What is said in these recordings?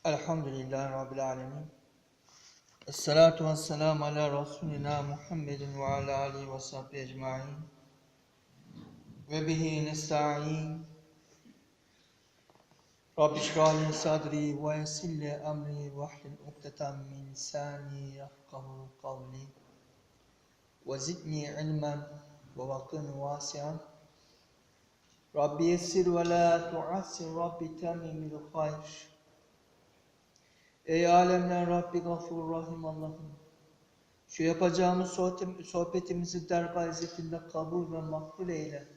Elhamdülillahi Rabbil alemin. Esselatu vesselamu ala Resulina Muhammedin ve ala alihi ve sahbihi ecma'in. Ve bihi nesta'in. Rabbi şrahli sadri ve yessirli emri ve hlul ukdeten min lisani yefkahu kavli. Ve zidni ilmen ve vakini vasi'an. Rabbi yessir ve la tuassir, Rabbi temimil hayr. Ey alemler Rabbi Gafur Rahim Allah'ım, şu yapacağımız sohbetimizi dergâh izzetinde kabul ve makbul eyle.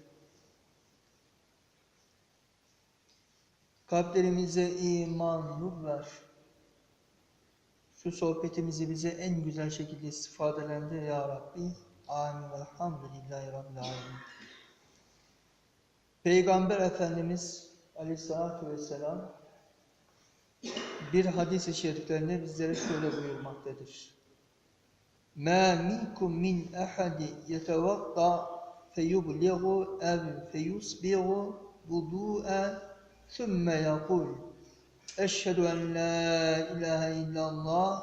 Kalplerimize iman, nur ver. Şu sohbetimizi bize en güzel şekilde istifadelendir ya Rabbi. Amin. Elhamdülillahi Rabbil alemin. Peygamber Efendimiz Aleyhisselatü Vesselam bir hadis-i şeriflerinde bizlere şöyle buyurmaktadır. مَا مِنْكُمْ مِنْ أَحَدٍ يَتَوَضَّأُ فَيُبْلِغُ اَوْ فَيُصْبِغُ وُضُوءًا ثُمَّ يَقُولُ اَشْهَدُ اَنْ لَا اِلَٰهَ اِلَّا اللّٰهِ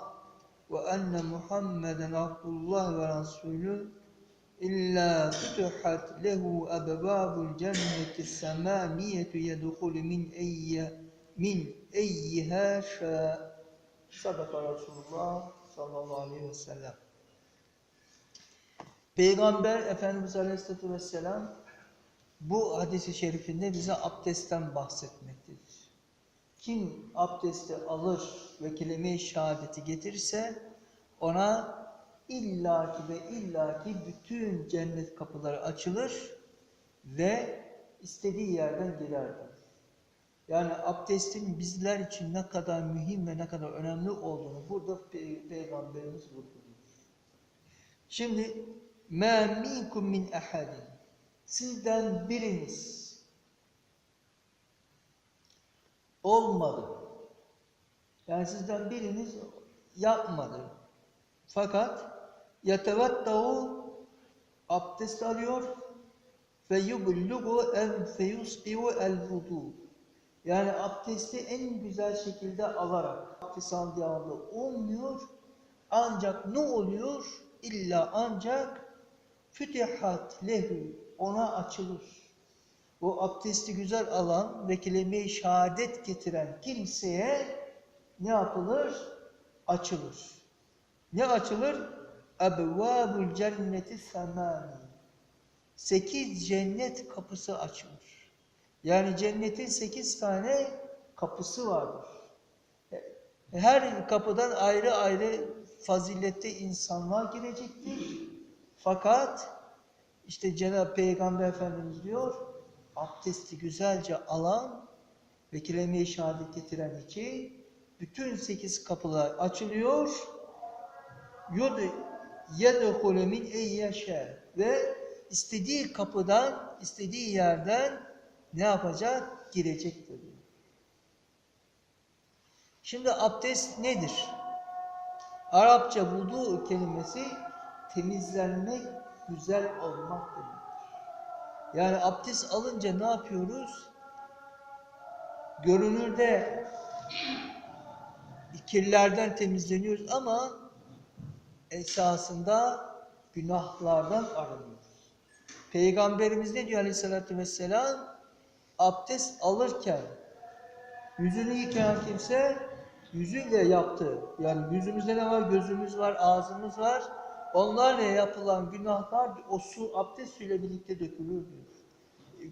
وَاَنَّ مُحَمَّدًا عَبْدُ اللّٰهِ وَرَسُولُهُ اِلَّا فُتِحَتْ لَهُ أَبْوَابُ الْجَنَّةِ الثَّمَانِيَةُ يَدْخُلُ مِنْ اَيِّهَا شَاءَ. Sadaka Resulullah sallallahu aleyhi ve sellem. Peygamber Efendimiz Aleyhisselatü Vesselam bu hadis-i şerifinde bize abdestten bahsetmektedir. Kim abdesti alır ve kelime-i şehadeti getirirse ona illaki ve illaki bütün cennet kapıları açılır ve istediği yerden girerdir. Yani abdestin bizler için ne kadar mühim ve ne kadar önemli olduğunu burada Peygamberimiz vurguluyor. Şimdi مَا مِنْكُمْ مِنْ اَحَدٍ, sizden biriniz olmadı. Yani sizden biriniz yapmadı. Fakat يَتَوَدَّهُ, abdest alıyor فَيُبْلُغُ اَوْ فَيُصْبِهُ الْوُضُوء. Yani abdesti en güzel şekilde alarak abdest aldığı anda olmuyor. Ancak ne oluyor? İlla ancak fütihat lehu, ona açılır. O abdesti güzel alan ve kelime-i şehadet getiren kimseye ne yapılır? Açılır. Ne açılır? Ebvâbul cenneti semâni. 8 cennet kapısı açılır. Yani cennetin 8 tane kapısı vardır. Her kapıdan ayrı ayrı fazilette insanlar girecektir. Fakat işte Cenab-ı Peygamber Efendimiz diyor, abdesti güzelce alan ve kelime-i şehadet getiren iki, bütün 8 kapılar açılıyor. يَدْخُلُ مِنْ اَيَّشَى, ve istediği kapıdan, istediği yerden ne yapacak? Girecektir. Şimdi abdest nedir? Arapça vudu kelimesi temizlenmek, güzel olmak demektir. Yani abdest alınca ne yapıyoruz? Görünürde kirlerden temizleniyoruz ama esasında günahlardan arınıyoruz. Peygamberimiz ne diyor Aleyhisselatü Vesselam? Abdest alırken yüzünü yıkayan kimse yüzüyle yaptı. Yani yüzümüzde ne var? Gözümüz var, ağzımız var. Onlarla yapılan günahlar o su, abdest suyuyla birlikte dökülür diyor.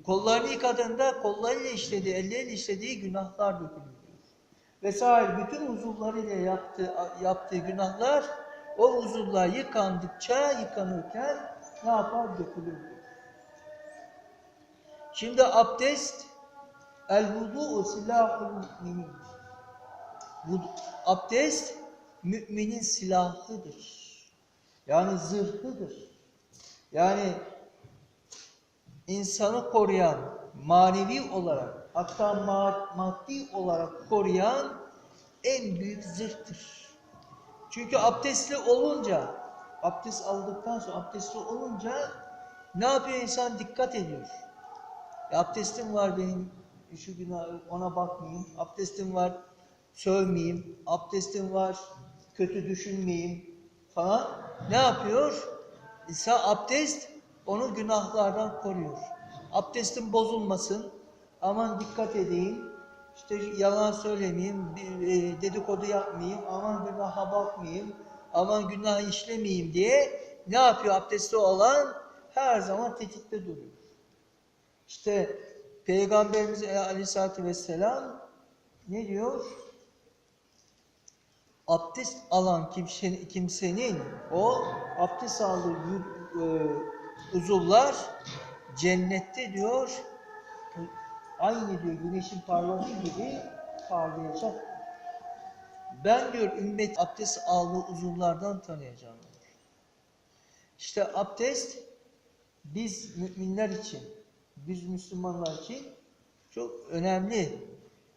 Kollarını yıkadığında kollarıyla işlediği, elleriyle işlediği günahlar dökülür diyor. Vesaire bütün uzuvlarıyla yaptığı günahlar o uzuvlar yıkanırken ne yapar? Dökülür diyor. Şimdi abdest el-vudu'u silahul müminin. Abdest müminin silahıdır. Yani zırhıdır. Yani insanı koruyan, manevi olarak, hatta maddi olarak koruyan en büyük zırhtır. Çünkü abdestli olunca, abdest aldıktan sonra abdestli olunca ne yapıyor insan? Dikkat ediyor. Abdestim var benim, şu günah ona bakmayayım. Abdestim var, sövmeyeyim, abdestim var, kötü düşünmeyeyim falan. Ne yapıyor? İnsan abdest onu günahlardan koruyor. Abdestim bozulmasın, aman dikkat edeyim, işte yalan söylemeyeyim, dedikodu yapmayayım, aman günaha bakmayayım, aman günah işlemeyeyim diye ne yapıyor abdesti olan? Her zaman tetikte duruyor. İşte Peygamberimiz Aleyhisselatü Vesselam ne diyor? Abdest alan kimsenin o abdest aldığı uzuvlar cennette diyor aynı diyor güneşin parladığı gibi parlayacak. Ben diyor ümmet abdest aldığı uzuvlardan tanıyacağım diyor. İşte abdest biz müminler için, biz Müslümanlar için çok önemli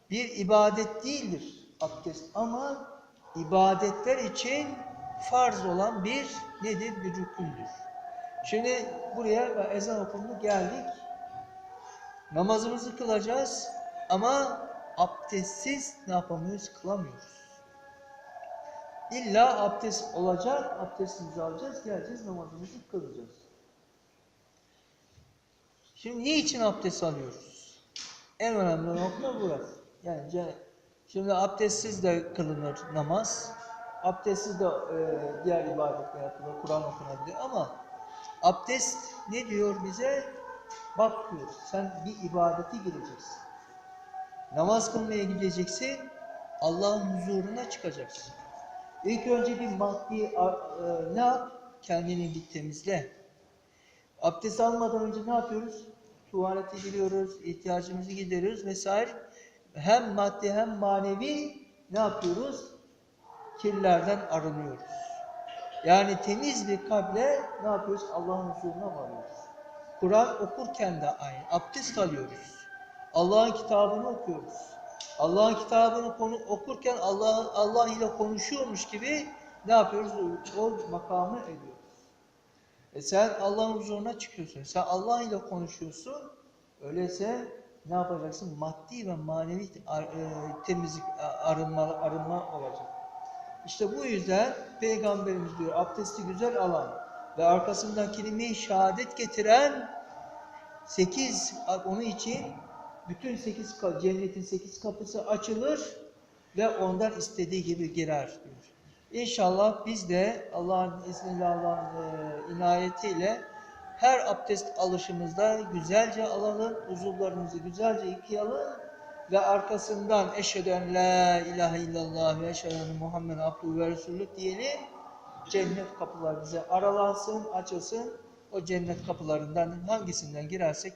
bir ibadet değildir abdest ama ibadetler için farz olan bir nedir? Bir rükündür. Şimdi buraya ezan okundu geldik. Namazımızı kılacağız ama abdestsiz ne yapamıyoruz? Kılamıyoruz. İlla abdest olacak, abdestimizi alacağız, geleceğiz namazımızı kılacağız. Şimdi niçin abdest alıyoruz? En önemli nokta burası. Yani şimdi abdestsiz de kılınır namaz. Abdestsiz de diğer ibadetler yapılır, Kur'an okunabilir ama abdest ne diyor bize? Bak diyor, sen bir ibadete gireceksin. Namaz kılmaya gideceksin, Allah'ın huzuruna çıkacaksın. İlk önce bir maddi ne yap? Kendini bir temizle. Abdest almadan önce ne yapıyoruz? Tuvalete giriyoruz, ihtiyacımızı gideriyoruz vesaire. Hem maddi hem manevi ne yapıyoruz? Kirlerden arınıyoruz. Yani temiz bir kalple ne yapıyoruz? Allah'ın huzuruna varıyoruz. Kur'an okurken de aynı. Abdest alıyoruz. Allah'ın kitabını okuyoruz. Allah'ın kitabını okurken Allah ile konuşuyormuş gibi ne yapıyoruz? O makamı ediyoruz. Sen Allah'ın huzuruna çıkıyorsun. Sen Allah ile konuşuyorsun. Öyleyse ne yapacaksın? Maddi ve manevi temizlik, arınma olacak. İşte bu yüzden Peygamberimiz diyor abdesti güzel alan ve arkasından kelime-i şehadet getiren 8, onun için bütün 8 cennetin 8 kapısı açılır ve ondan istediği gibi girer diyor. İnşallah biz de Allah'ın izniyle, Allah'ın inayetiyle her abdest alışımızda güzelce alalım, uzuvlarımızı güzelce yıkayalım ve arkasından eşhedü en la ilahe illallah ve eşhedü enne Muhammeden abduhu ve resulü diyelim. Cennet kapıları bize aralansın, açılsın. O cennet kapılarından hangisinden girersek